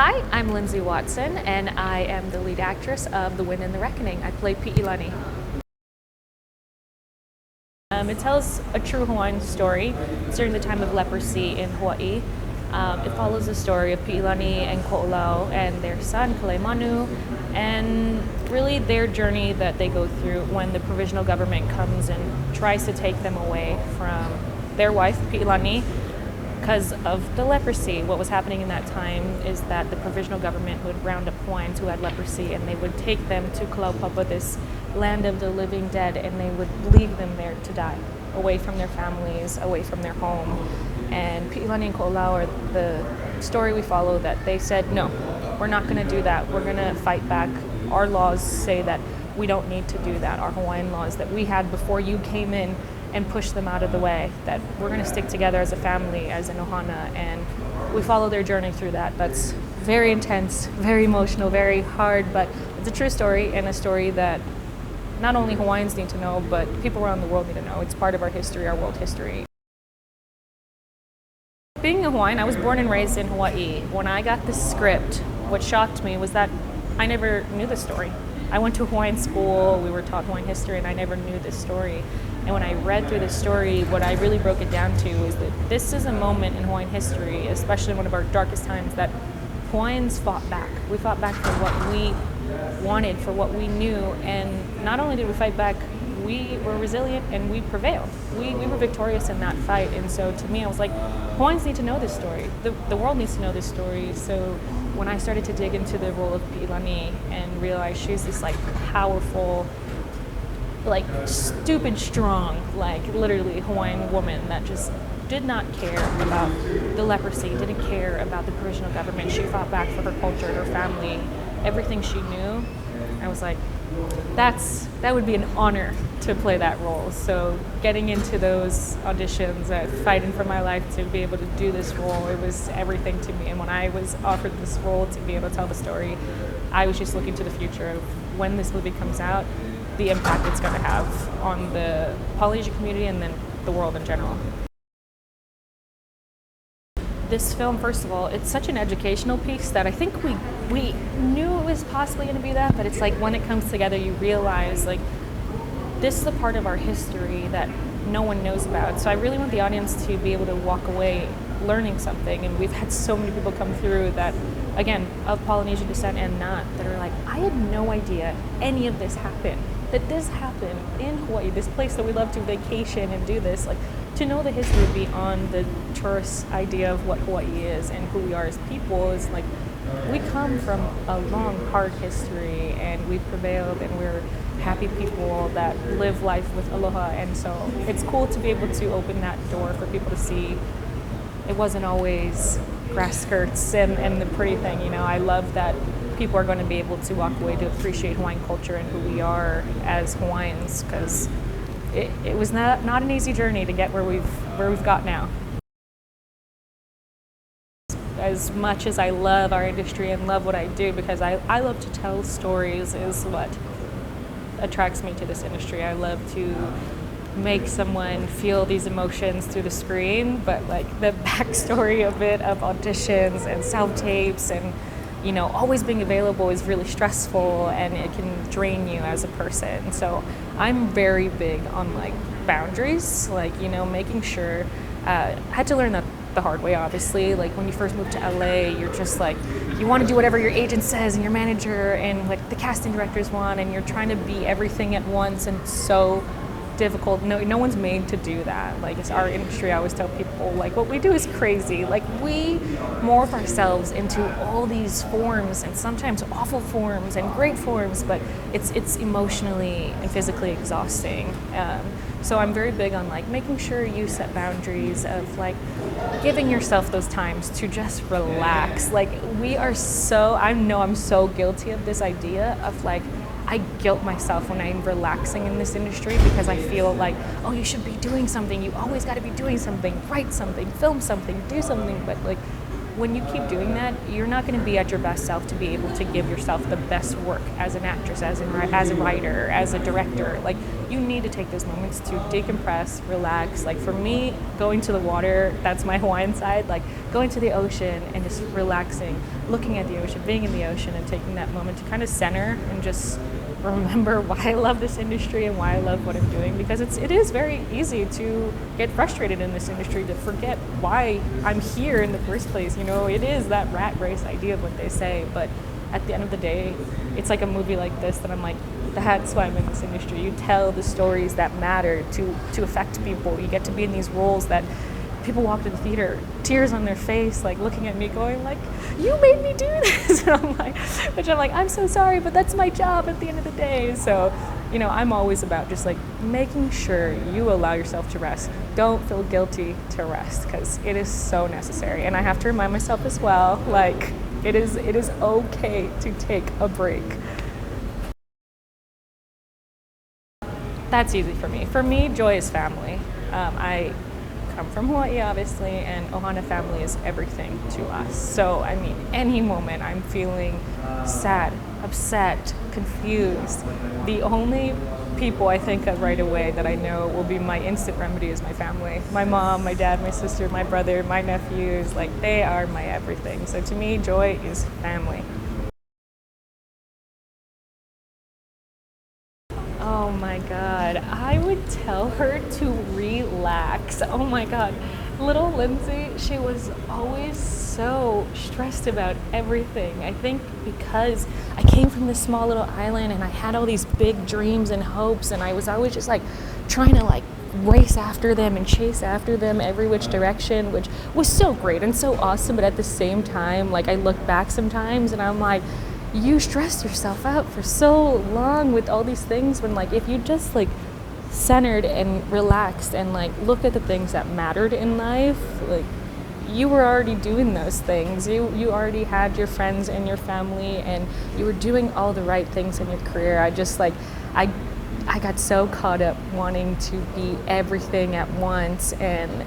Hi, I'm Lindsay Watson, and I am the lead actress of The Wind and the Reckoning. I play Piilani. It tells a true Hawaiian story. It's during the time of leprosy in Hawaii. It follows the story of Piilani and Koʻolau and their son, Kalemanu, and really their journey that they go through when the Provisional Government comes and tries to take them away from their wife, Piilani, because of the leprosy. What was happening in that time is that the Provisional Government would round up Hawaiians who had leprosy, and they would take them to Koʻolau, this land of the living dead, and they would leave them there to die, away from their families, away from their home. And Piilani and Koʻolau are the story we follow, that they said, no, we're not going to do that. We're going to fight back. Our laws say that we don't need to do that. Our Hawaiian laws that we had before you came in and push them out of the way, that we're going to stick together as a family, as an ohana, and we follow their journey through that. That's very intense, very emotional, very hard, but it's a true story, and a story that not only Hawaiians need to know, but people around the world need to know. It's part of our history, our world history. Being a Hawaiian, I was born and raised in Hawaii. When I got the script, what shocked me was that I never knew the story. I went to Hawaiian school, we were taught Hawaiian history, and I never knew this story. And when I read through the story, what I really broke it down to is that this is a moment in Hawaiian history, especially one of our darkest times, that Hawaiians fought back. We fought back for what we wanted, for what we knew, and not only did we fight back, we were resilient and we prevailed. We were victorious in that fight. And so to me, I was like, Hawaiians need to know this story. The world needs to know this story. So when I started to dig into the role of Piilani and realize she's this like powerful, like stupid strong, like literally Hawaiian woman that just did not care about the leprosy, didn't care about the Provisional Government. She fought back for her culture, her family, everything she knew. I was like, that would be an honor to play that role. So getting into those auditions, fighting for my life to be able to do this role, it was everything to me. And when I was offered this role to be able to tell the story, I was just looking to the future of when this movie comes out, the impact it's going to have on the Polynesian community and then the world in general. This film, first of all, it's such an educational piece that I think we knew it was possibly going to be that, but it's like when it comes together, you realize like this is a part of our history that no one knows about. So I really want the audience to be able to walk away learning something, and we've had so many people come through that, again, of Polynesian descent and not, that are like, I had no idea any of this happened, that this happened in Hawaii, this place that we love to vacation and do this, like to know the history beyond the tourist idea of what Hawaii is and who we are as people is like, we come from a long, hard history, and we've prevailed, and we're happy people that live life with aloha. And so it's cool to be able to open that door for people to see it wasn't always grass skirts and the pretty thing. You know, I love that people are going to be able to walk away to appreciate Hawaiian culture and who we are as Hawaiians, because it was not an easy journey to get where we've got now. As much as I love our industry and love what I do, because I love to tell stories, is what attracts me to this industry. I love to make someone feel these emotions through the screen, but like the backstory of it, of auditions and self-tapes and, you know, always being available is really stressful, and it can drain you as a person. So I'm very big on like boundaries, like, you know, making sure, I had to learn that the hard way, obviously. Like when you first move to LA, you're just like, you want to do whatever your agent says and your manager and like the casting directors want, and you're trying to be everything at once, and it's so difficult. No one's made to do that. Like, it's our industry. I always tell people, like, what we do is crazy. Like, we morph ourselves into all these forms, and sometimes awful forms and great forms, but it's emotionally and physically exhausting. So I'm very big on like making sure you set boundaries of like giving yourself those times to just relax. Like, I know I'm so guilty of this idea of like, I guilt myself when I'm relaxing in this industry, because I feel like, oh, you should be doing something. You always got to be doing something, write something, film something, do something. But like, when you keep doing that, you're not going to be at your best self to be able to give yourself the best work as an actress, as a writer, as a director. Like, you need to take those moments to decompress, relax. Like for me, going to the water, that's my Hawaiian side, like going to the ocean and just relaxing, looking at the ocean, being in the ocean and taking that moment to kind of center and just remember why I love this industry and why I love what I'm doing, because it is very easy to get frustrated in this industry, to forget why I'm here in the first place. You know, it is that rat race idea of what they say, but at the end of the day, it's like a movie like this that I'm like, that's why I'm in this industry. You tell the stories that matter to affect people. You get to be in these roles that people walk to the theater, tears on their face, like looking at me going like, you made me do this. And I'm like, I'm so sorry, but that's my job at the end of the day. So, you know, I'm always about just like making sure you allow yourself to rest. Don't feel guilty to rest, because it is so necessary. And I have to remind myself as well, like it is okay to take a break. That's easy for me. For me, joy is family. I come from Hawaii, obviously, and Ohana family is everything to us. So, I mean, any moment I'm feeling sad, upset, confused, the only people I think of right away that I know will be my instant remedy is my family. My mom, my dad, my sister, my brother, my nephews, like they are my everything. So to me, joy is family. Oh my God, I would tell her to relax. Oh my God, little Lindsay, she was always so stressed about everything. I think because I came from this small little island and I had all these big dreams and hopes, and I was always just like trying to like race after them and chase after them every which direction, which was so great and so awesome. But at the same time, like I look back sometimes and I'm like, you stressed yourself out for so long with all these things, when like if you just like centered and relaxed and like looked at the things that mattered in life, like you were already doing those things. You already had your friends and your family, and you were doing all the right things in your career. I just like I got so caught up wanting to be everything at once, and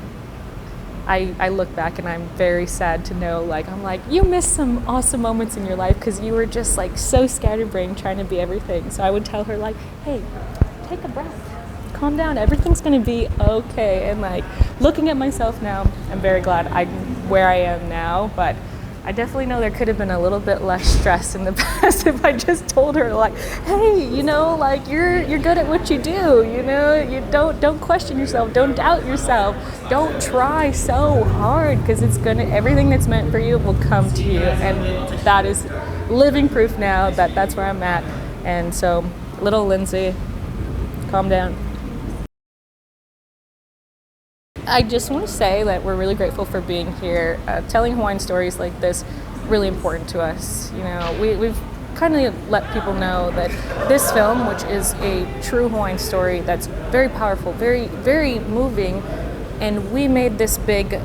I look back and I'm very sad to know, like, I'm like, you missed some awesome moments in your life because you were just like so scatterbrained trying to be everything. So I would tell her like, hey, take a breath, calm down, everything's gonna be okay. And like looking at myself now, I'm very glad I'm where I am now, but I definitely know there could have been a little bit less stress in the past if I just told her like, hey, you know, like you're good at what you do, you know, you don't question yourself, don't doubt yourself, don't try so hard, because it's gonna, everything that's meant for you will come to you. And that is living proof now that that's where I'm at. And so little Lindsay, calm down. I just want to say that we're really grateful for being here. Telling Hawaiian stories like this, really important to us. You know, we've kind of let people know that this film, which is a true Hawaiian story that's very powerful, very, very moving, and we made this big,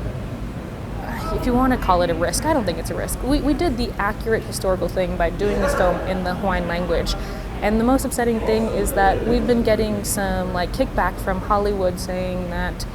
if you want to call it a risk, I don't think it's a risk. We did the accurate historical thing by doing this film in the Hawaiian language. And the most upsetting thing is that we've been getting some like kickback from Hollywood saying that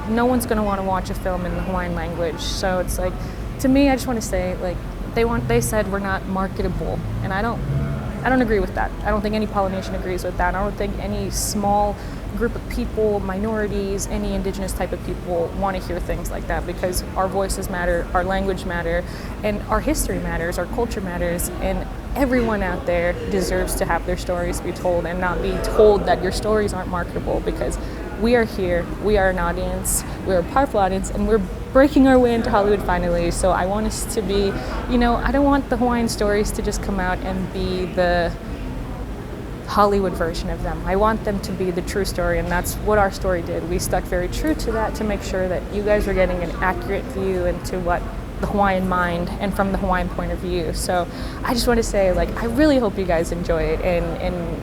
no one's going to want to watch a film in the Hawaiian language. So it's like, to me, I just want to say, like, they said we're not marketable, and I don't agree with that. I don't think any Polynesian agrees with that. I don't think any small group of people, minorities, any indigenous type of people want to hear things like that, because our voices matter, our language matter, and our history matters, our culture matters, and everyone out there deserves to have their stories be told and not be told that your stories aren't marketable, because we are here, we are an audience, we're a powerful audience, and we're breaking our way into Hollywood finally. So I want us to be, you know, I don't want the Hawaiian stories to just come out and be the Hollywood version of them. I want them to be the true story, and that's what our story did. We stuck very true to that to make sure that you guys were getting an accurate view into what the Hawaiian mind and from the Hawaiian point of view. So I just want to say, like, I really hope you guys enjoy it and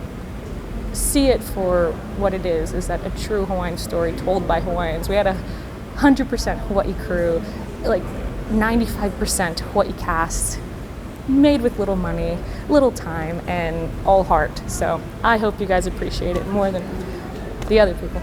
see it for what it is that a true Hawaiian story told by Hawaiians. We had 100% Hawaii crew, like 95% Hawaii cast, made with little money, little time, and all heart. So I hope you guys appreciate it more than the other people.